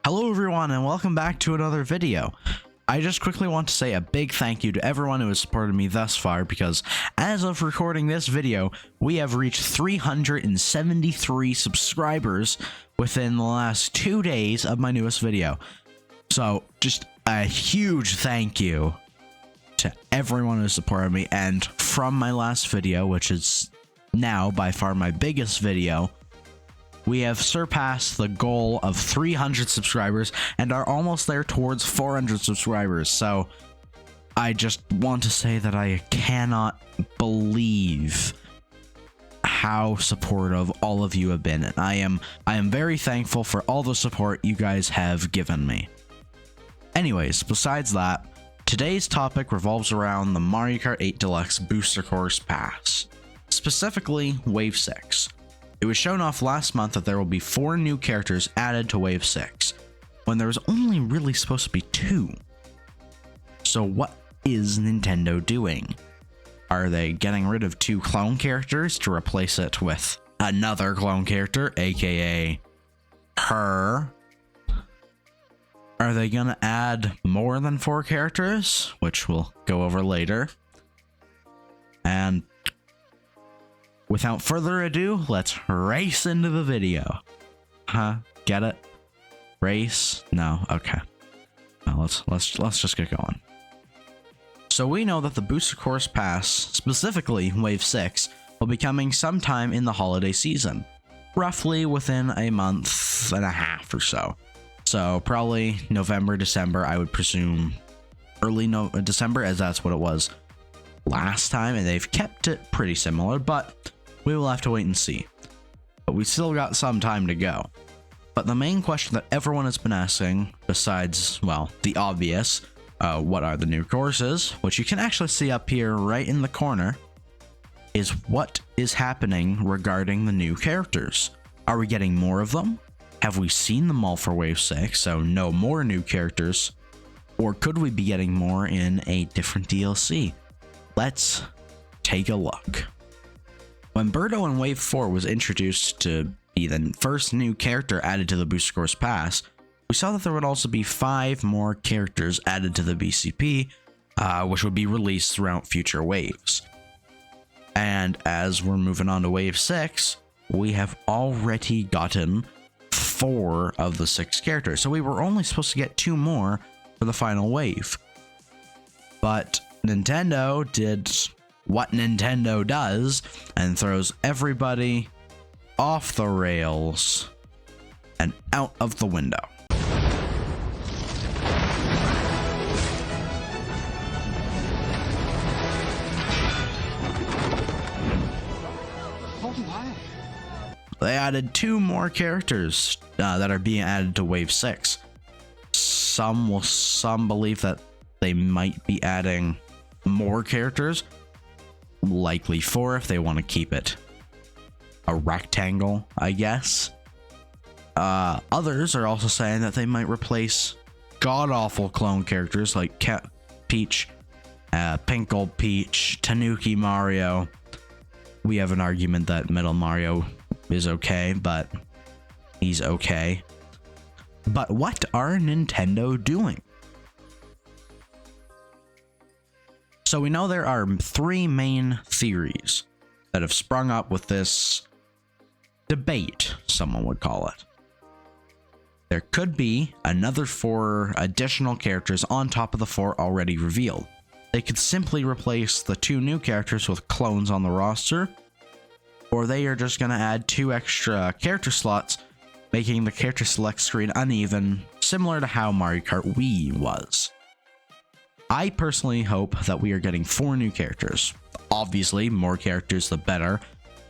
Hello everyone and welcome back to another video. I just quickly want to say a big thank you to everyone who has supported me thus far because as of recording this video, we have reached 373 subscribers within the last 2 days of my newest video. So just a huge thank you to everyone who supported me, and from my last video, which is now by far my biggest video, we have surpassed the goal of 300 subscribers and are almost there towards 400 subscribers. So I just want to say that I cannot believe how supportive all of you have been, and I am very thankful for all the support you guys have given me. Anyways, besides that, today's topic revolves around the Mario Kart 8 Deluxe Booster Course Pass, specifically Wave 6. It was shown off last month that there will be 4 new characters added to Wave 6, when there was only really supposed to be 2. So what is Nintendo doing? Are they getting rid of 2 clone characters to replace it with another clone character, aka her? Are they gonna add more than 4 characters, which we'll go over later? And without further ado, let's race into the video. Get it? Race? No, okay. Now let's just get going. So we know that the Booster Course Pass, specifically Wave 6, will be coming sometime in the holiday season, roughly within a month and a half or so. So probably November, December, I would presume early December, as that's what it was last time, and they've kept it pretty similar, but we will have to wait and see. But we still got some time to go. But the main question that everyone has been asking, besides, well, the obvious, what are the new courses, which you can actually see up here right in the corner, is what is happening regarding the new characters. Are we getting more of them? Have we seen them all for Wave 6, so no more new characters? Or could we be getting more in a different DLC? Let's take a look. When Birdo in Wave 4 was introduced to be the first new character added to the Booster Course Pass, we saw that there would also be 5 more characters added to the BCP, which would be released throughout future waves. And as we're moving on to Wave 6, we have already gotten 4 of the 6 characters, so we were only supposed to get 2 more for the final wave. But Nintendo did what Nintendo does and throws everybody off the rails and out of the window. They added 2 more characters that are being added to Wave 6. Some believe that they might be adding more characters, likely 4 if they want to keep it a rectangle, I guess. Others are also saying that they might replace god-awful clone characters like Cat Peach, Pink Gold Peach, Tanuki Mario. We have an argument that Metal Mario is okay, but he's okay. But what are Nintendo doing? So we know there are 3 main theories that have sprung up with this debate, someone would call it. There could be another 4 additional characters on top of the 4 already revealed. They could simply replace the 2 new characters with clones on the roster, or they are just going to add 2 extra character slots, making the character select screen uneven, similar to how Mario Kart Wii was. I personally hope that we are getting 4 new characters. Obviously, more characters the better,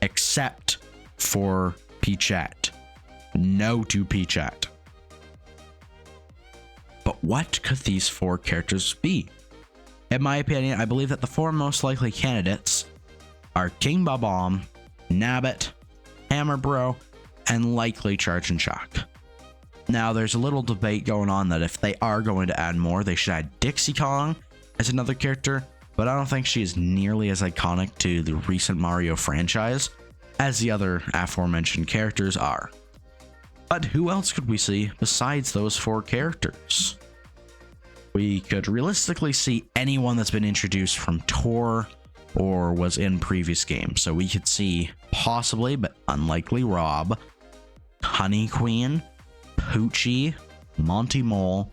except for Peachette. No to Peachette. But what could these 4 characters be? In my opinion, I believe that the 4 most likely candidates are King Bob-omb, Nabbit, Hammer Bro, and likely Charge and Shock. Now, there's a little debate going on that if they are going to add more, they should add Dixie Kong as another character, but I don't think she is nearly as iconic to the recent Mario franchise as the other aforementioned characters are. But who else could we see besides those 4 characters? We could realistically see anyone that's been introduced from tour or was in previous games. So we could see possibly, but unlikely, Rob, Honey Queen, Poochie, Monty Mole,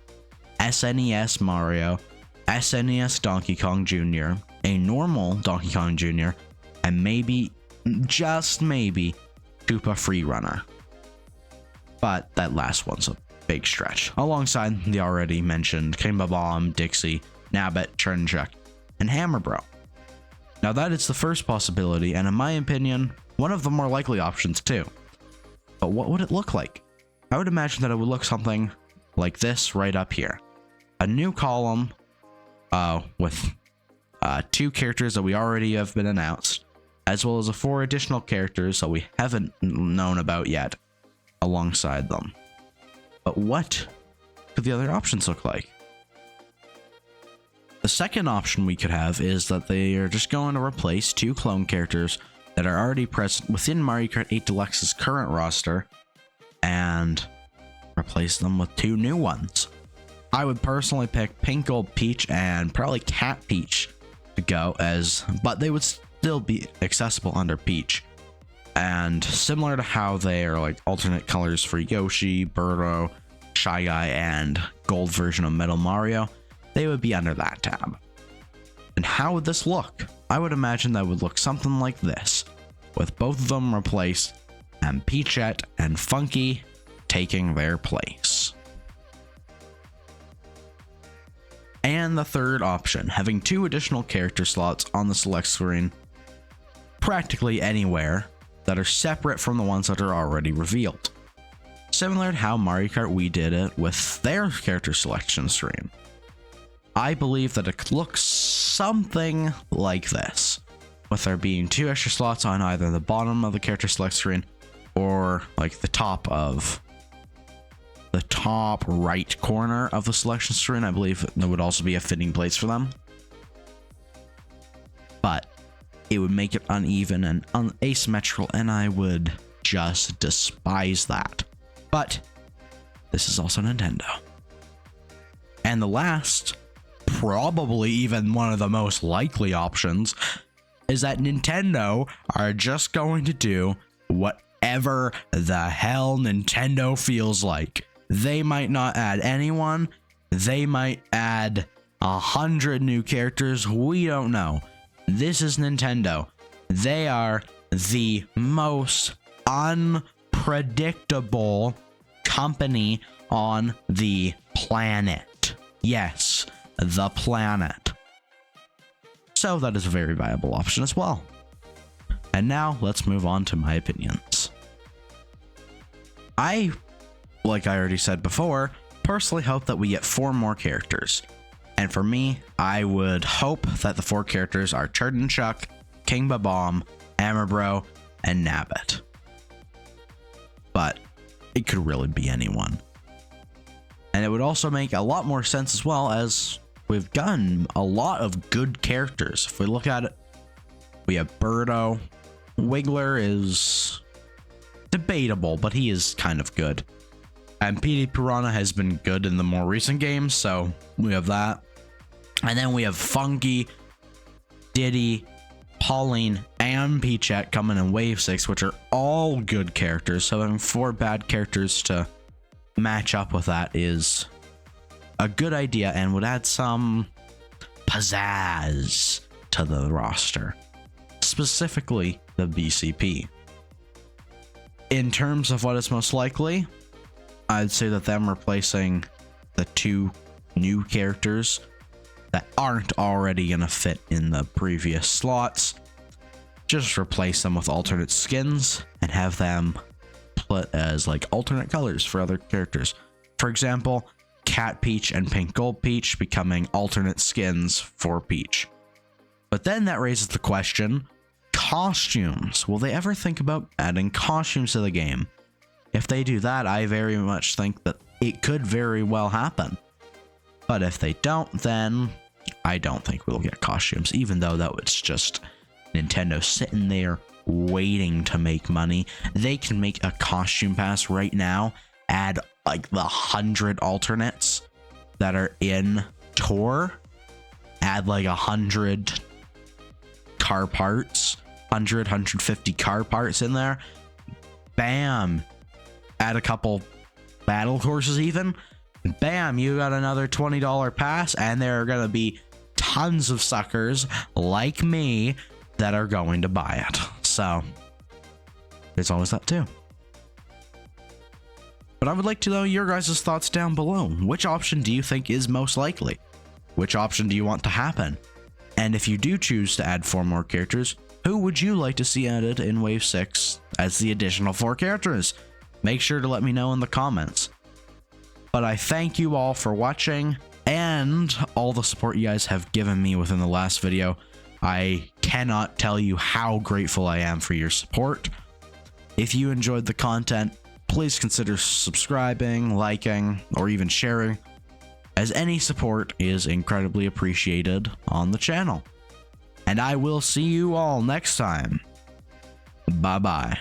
SNES Mario, SNES Donkey Kong Jr., a normal Donkey Kong Jr., and maybe, just maybe, Koopa Freerunner. But that last one's a big stretch, alongside the already mentioned King Bob-omb, Dixie, Nabbit, Chernchuk, and Hammer Bro. Now that is the first possibility, and in my opinion, one of the more likely options too. But what would it look like? I would imagine that it would look something like this right up here. A new column with 2 characters that we already have been announced, as well as 4 additional characters that we haven't known about yet alongside them. But what could the other options look like? The second option we could have is that they are just going to replace 2 clone characters that are already present within Mario Kart 8 Deluxe's current roster and replace them with 2 new ones. I would personally pick Pink Gold Peach and probably Cat Peach to go but they would still be accessible under Peach. And similar to how they are like alternate colors for Yoshi, Birdo, Shy Guy, and gold version of Metal Mario, they would be under that tab. And how would this look? I would imagine that would look something like this, with both of them replaced and Peachette and Funky taking their place. And the third option, having 2 additional character slots on the select screen practically anywhere that are separate from the ones that are already revealed. Similar to how Mario Kart Wii did it with their character selection screen. I believe that it looks something like this, with there being 2 extra slots on either the bottom of the character select screen or like the top right corner of the selection screen. I believe there would also be a fitting place for them. But it would make it uneven and asymmetrical, and I would just despise that. But this is also Nintendo. And the last, probably even one of the most likely options, is that Nintendo are just going to do whatever the hell Nintendo feels like. They might not add anyone. They might add 100 new characters. We don't know. This is Nintendo. They are the most unpredictable company on the planet. Yes, the planet. So that is a very viable option as well. And now let's move on to my opinions. Like I already said before, personally hope that we get 4 more characters. And for me, I would hope that the 4 characters are Chernchuk, King Bob-omb, Hammer Bro, and Nabbit. But it could really be anyone. And it would also make a lot more sense as well, as we've gotten a lot of good characters. If we look at it, we have Birdo. Wiggler is debatable, but he is kind of good. And PD Piranha has been good in the more recent games, so we have that. And then we have Funky, Diddy, Pauline, and Peachette coming in Wave 6, which are all good characters. So having 4 bad characters to match up with that is a good idea and would add some pizzazz to the roster, specifically the BCP. In terms of what is most likely, I'd say that them replacing the 2 new characters that aren't already gonna fit in the previous slots, just replace them with alternate skins and have them put as like alternate colors for other characters. For example, Cat Peach and Pink Gold Peach becoming alternate skins for Peach. But then that raises the question, costumes. Will they ever think about adding costumes to the game? If they do that, I very much think that it could very well happen. But if they don't, then I don't think we'll get costumes, even though that was just Nintendo sitting there waiting to make money. They can make a costume pass right now, add like the 100 alternates that are in tour, add like 100 car parts, 150 car parts in there. Bam. Add a couple battle courses even. Bam, you got another $20 pass, and there are going to be tons of suckers like me that are going to buy it. So there's always that too. But I would like to know your guys' thoughts down below. Which option do you think is most likely? Which option do you want to happen? And if you do choose to add 4 more characters, who would you like to see added in Wave 6 as the additional 4 characters? Make sure to let me know in the comments. But I thank you all for watching and all the support you guys have given me within the last video. I cannot tell you how grateful I am for your support. If you enjoyed the content, please consider subscribing, liking, or even sharing, as any support is incredibly appreciated on the channel. And I will see you all next time. Bye-bye.